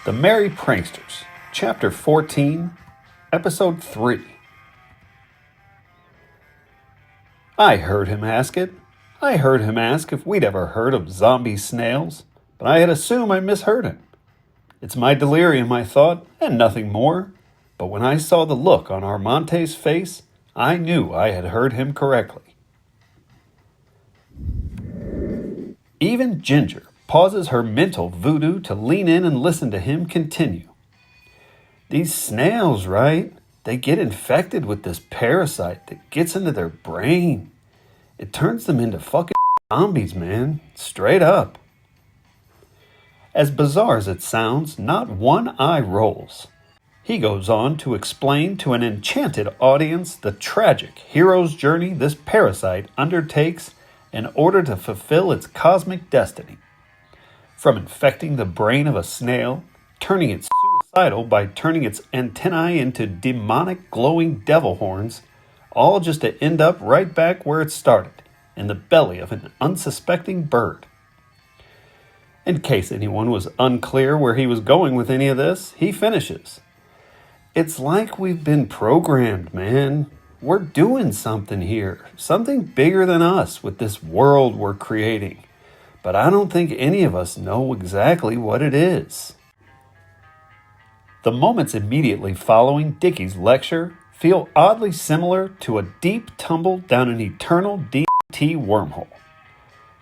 The Merry Pranksters, Chapter 14, Episode 3. I heard him ask it. I heard him ask if we'd ever heard of zombie snails, but I had assumed I misheard him. It's my delirium, I thought, and nothing more. But when I saw the look on Armante's face, I knew I had heard him correctly. Even Ginger pauses her mental voodoo to lean in and listen to him continue. These snails, right? They get infected with this parasite that gets into their brain. It turns them into fucking zombies, man. Straight up. As bizarre as it sounds, not one eye rolls. He goes on to explain to an enchanted audience the tragic hero's journey this parasite undertakes in order to fulfill its cosmic destiny. From infecting the brain of a snail, turning it suicidal by turning its antennae into demonic glowing devil horns, all just to end up right back where it started, in the belly of an unsuspecting bird. In case anyone was unclear where he was going with any of this, he finishes. It's like we've been programmed, man. We're doing something here, something bigger than us with this world we're creating. But I don't think any of us know exactly what it is. The moments immediately following Dickie's lecture feel oddly similar to a deep tumble down an eternal DT wormhole.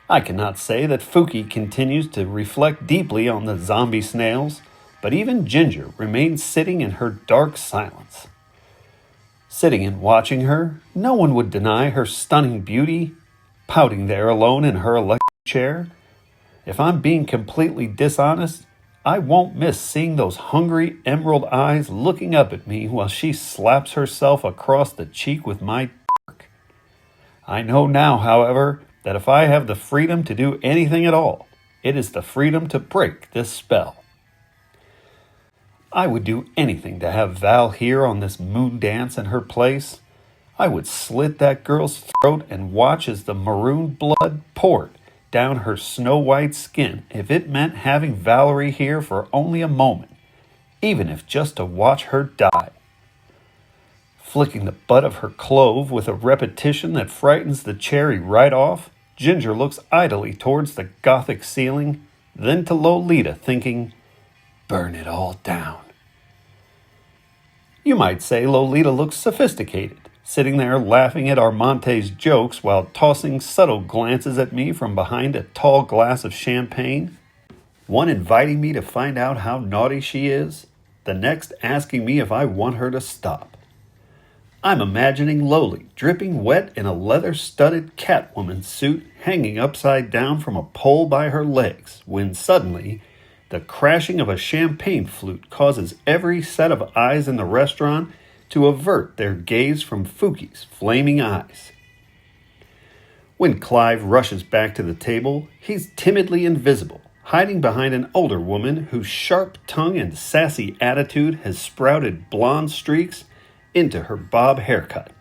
I cannot say that Fuki continues to reflect deeply on the zombie snails, but even Ginger remains sitting in her dark silence. Sitting and watching her, no one would deny her stunning beauty, pouting there alone in her electric chair. If I'm being completely dishonest, I won't miss seeing those hungry emerald eyes looking up at me while she slaps herself across the cheek with my dick. I know now, however, that if I have the freedom to do anything at all, it is the freedom to break this spell. I would do anything to have Val here on this moon dance in her place. I would slit that girl's throat and watch as the maroon blood poured down her snow-white skin if it meant having Valerie here for only a moment, even if just to watch her die. Flicking the butt of her clove with a repetition that frightens the cherry right off, Ginger looks idly towards the gothic ceiling, then to Lolita, thinking, burn it all down. You might say Lolita looks sophisticated, sitting there laughing at Armante's jokes while tossing subtle glances at me from behind a tall glass of champagne. One inviting me to find out how naughty she is, the next asking me if I want her to stop. I'm imagining Loli dripping wet in a leather-studded Catwoman suit hanging upside down from a pole by her legs, when suddenly the crashing of a champagne flute causes every set of eyes in the restaurant to avert their gaze from Fuki's flaming eyes. When Clive rushes back to the table, he's timidly invisible, hiding behind an older woman whose sharp tongue and sassy attitude has sprouted blonde streaks into her bob haircut.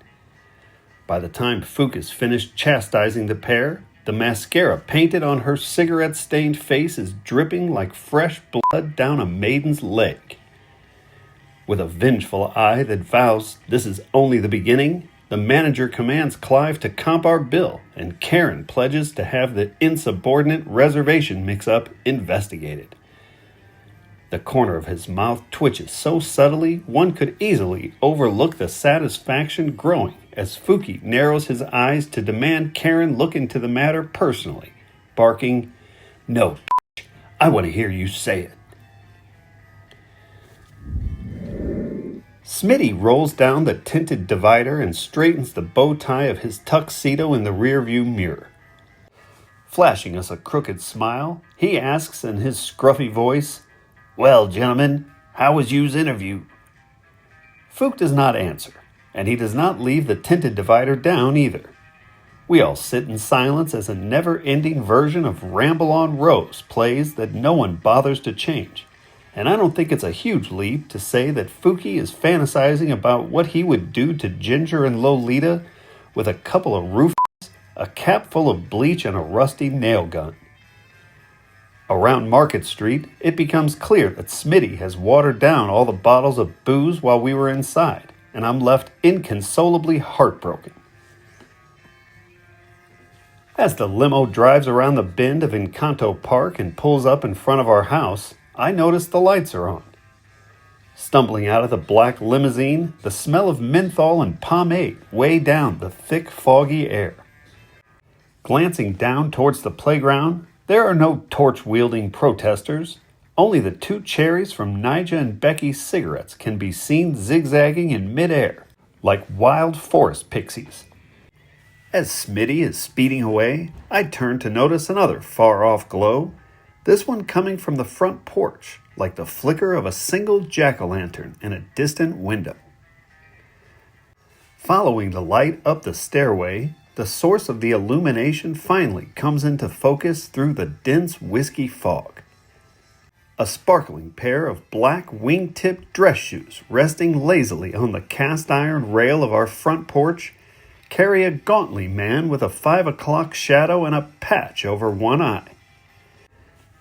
By the time Fook is finished chastising the pair, the mascara painted on her cigarette-stained face is dripping like fresh blood down a maiden's leg. With a vengeful eye that vows this is only the beginning, the manager commands Clive to comp our bill, and Karen pledges to have the insubordinate reservation mix-up investigated. The corner of his mouth twitches so subtly one could easily overlook the satisfaction growing as Fuki narrows his eyes to demand Karen look into the matter personally, barking, "No, I want to hear you say it." Smitty rolls down the tinted divider and straightens the bow tie of his tuxedo in the rearview mirror. Flashing us a crooked smile, he asks in his scruffy voice, "Well, gentlemen, how was you's interview?" Fook does not answer, and he does not leave the tinted divider down either. We all sit in silence as a never-ending version of Ramble on Rose plays that no one bothers to change. And I don't think it's a huge leap to say that Fuki is fantasizing about what he would do to Ginger and Lolita with a couple of roofies, a cap full of bleach, and a rusty nail gun. Around Market Street, it becomes clear that Smitty has watered down all the bottles of booze while we were inside, and I'm left inconsolably heartbroken. As the limo drives around the bend of Encanto Park and pulls up in front of our house, I notice the lights are on. Stumbling out of the black limousine, the smell of menthol and pomade weigh down the thick, foggy air. Glancing down towards the playground, there are no torch-wielding protesters. Only the two cherries from Nigel and Becky's cigarettes can be seen zigzagging in midair, like wild forest pixies. As Smitty is speeding away, I turn to notice another far-off glow, this one coming from the front porch, like the flicker of a single jack-o'-lantern in a distant window. Following the light up the stairway, the source of the illumination finally comes into focus through the dense whiskey fog. A sparkling pair of black wing-tipped dress shoes resting lazily on the cast-iron rail of our front porch carry a gauntly man with a 5 o'clock shadow and a patch over one eye.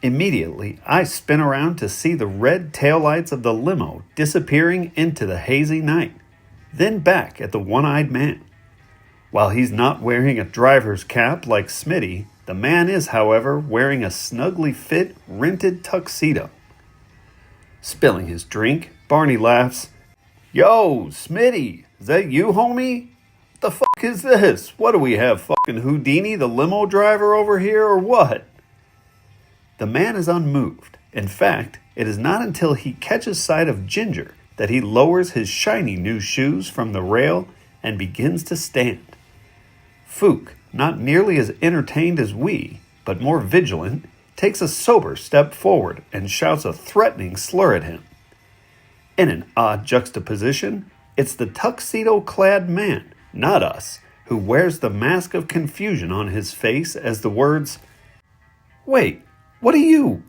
Immediately, I spin around to see the red taillights of the limo disappearing into the hazy night, then back at the one-eyed man. While he's not wearing a driver's cap like Smitty, the man is, however, wearing a snugly fit, rented tuxedo. Spilling his drink, Barney laughs. "Yo, Smitty, is that you, homie? What the fuck is this? What do we have, fucking Houdini, the limo driver over here, or what?" The man is unmoved. In fact, it is not until he catches sight of Ginger that he lowers his shiny new shoes from the rail and begins to stand. Fook, not nearly as entertained as we, but more vigilant, takes a sober step forward and shouts a threatening slur at him. In an odd juxtaposition, it's the tuxedo-clad man, not us, who wears the mask of confusion on his face as the words, "Wait, what are you?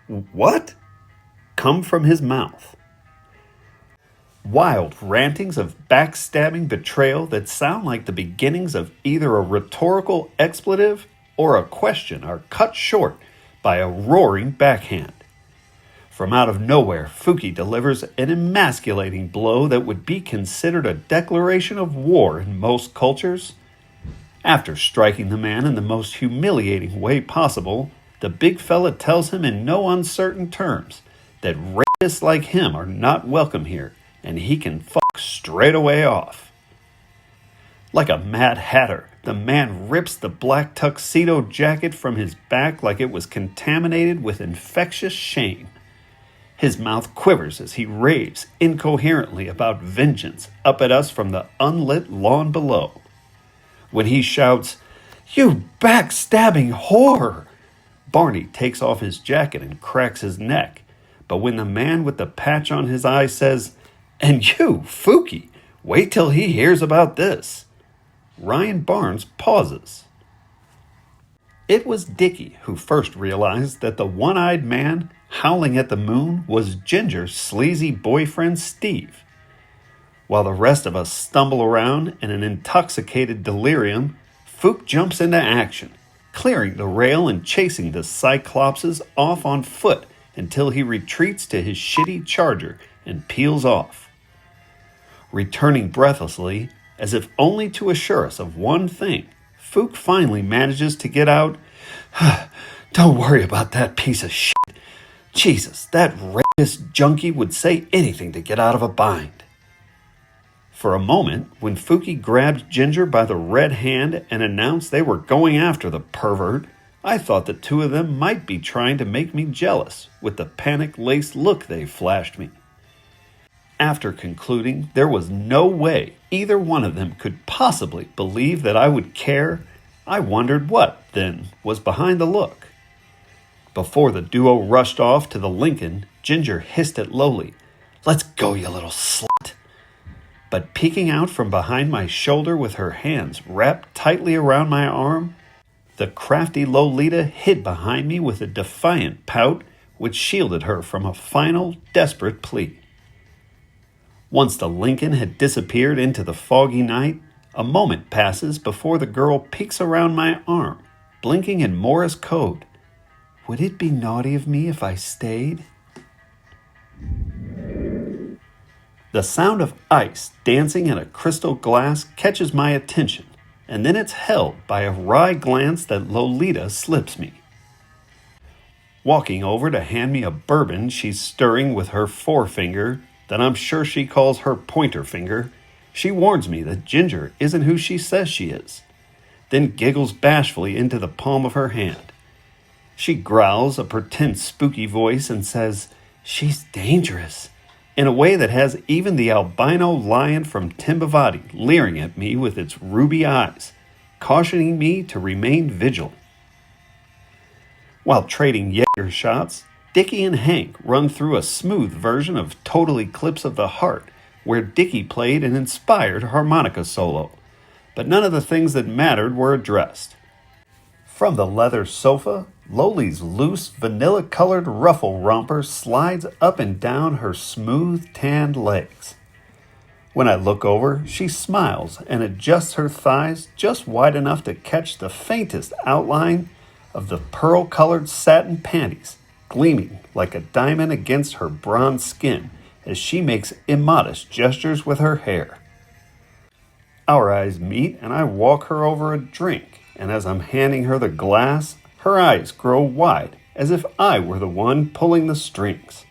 What?" come from his mouth. Wild rantings of backstabbing betrayal that sound like the beginnings of either a rhetorical expletive or a question are cut short by a roaring backhand. From out of nowhere, Fookie delivers an emasculating blow that would be considered a declaration of war in most cultures. After striking the man in the most humiliating way possible, the big fella tells him in no uncertain terms that rapists like him are not welcome here, and he can fuck straight away off. Like a Mad Hatter, the man rips the black tuxedo jacket from his back like it was contaminated with infectious shame. His mouth quivers as he raves incoherently about vengeance up at us from the unlit lawn below. When he shouts, "You backstabbing whore!" Barney takes off his jacket and cracks his neck. But when the man with the patch on his eye says, "And you, Fookie, wait till he hears about this," Ryan Barnes pauses. It was Dickie who first realized that the one-eyed man howling at the moon was Ginger's sleazy boyfriend Steve. While the rest of us stumble around in an intoxicated delirium, Fook jumps into action, clearing the rail and chasing the Cyclopses off on foot until he retreats to his shitty charger and peels off. Returning breathlessly, as if only to assure us of one thing, Fook finally manages to get out, "Don't worry about that piece of shit. Jesus, that rapist junkie would say anything to get out of a bind." For a moment, when Fookie grabbed Ginger by the red hand and announced they were going after the pervert, I thought the two of them might be trying to make me jealous with the panic-laced look they flashed me. After concluding there was no way either one of them could possibly believe that I would care, I wondered what, then, was behind the look. Before the duo rushed off to the Lincoln, Ginger hissed at Lowly, "Let's go, you little slut." But peeking out from behind my shoulder with her hands wrapped tightly around my arm, the crafty Lolita hid behind me with a defiant pout which shielded her from a final, desperate plea. Once the Lincoln had disappeared into the foggy night, a moment passes before the girl peeks around my arm, blinking in Morse code. Would it be naughty of me if I stayed? The sound of ice dancing in a crystal glass catches my attention, and then it's held by a wry glance that Lolita slips me. Walking over to hand me a bourbon she's stirring with her forefinger that I'm sure she calls her pointer finger, she warns me that Ginger isn't who she says she is, then giggles bashfully into the palm of her hand. She growls a pretend spooky voice and says, "She's dangerous," in a way that has even the albino lion from Timbavati leering at me with its ruby eyes, cautioning me to remain vigilant. While trading Jaeger shots, Dickie and Hank run through a smooth version of Total Eclipse of the Heart, where Dickie played an inspired harmonica solo, but none of the things that mattered were addressed. From the leather sofa, Loli's loose, vanilla-colored ruffle romper slides up and down her smooth, tanned legs. When I look over, she smiles and adjusts her thighs just wide enough to catch the faintest outline of the pearl-colored satin panties, gleaming like a diamond against her bronze skin as she makes immodest gestures with her hair. Our eyes meet and I walk her over a drink, and as I'm handing her the glass, her eyes grow wide as if I were the one pulling the strings.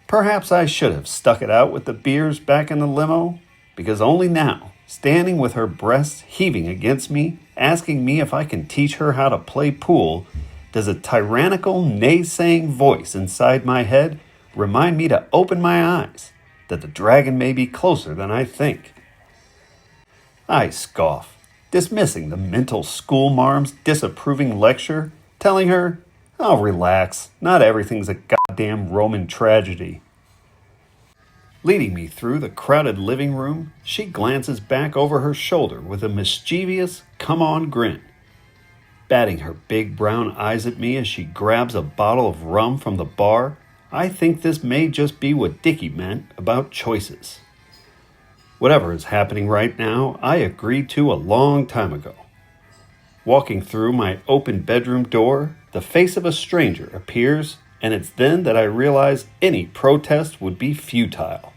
Perhaps I should have stuck it out with the beers back in the limo, because only now, standing with her breasts heaving against me, asking me if I can teach her how to play pool, does a tyrannical, naysaying voice inside my head remind me to open my eyes, that the dragon may be closer than I think. I scoff, dismissing the mental schoolmarm's disapproving lecture, telling her, "Oh, relax, not everything's a goddamn Roman tragedy." Leading me through the crowded living room, she glances back over her shoulder with a mischievous, come-on grin, batting her big brown eyes at me as she grabs a bottle of rum from the bar. I think this may just be what Dickie meant about choices. Whatever is happening right now, I agreed to a long time ago. Walking through my open bedroom door, the face of a stranger appears, and it's then that I realize any protest would be futile.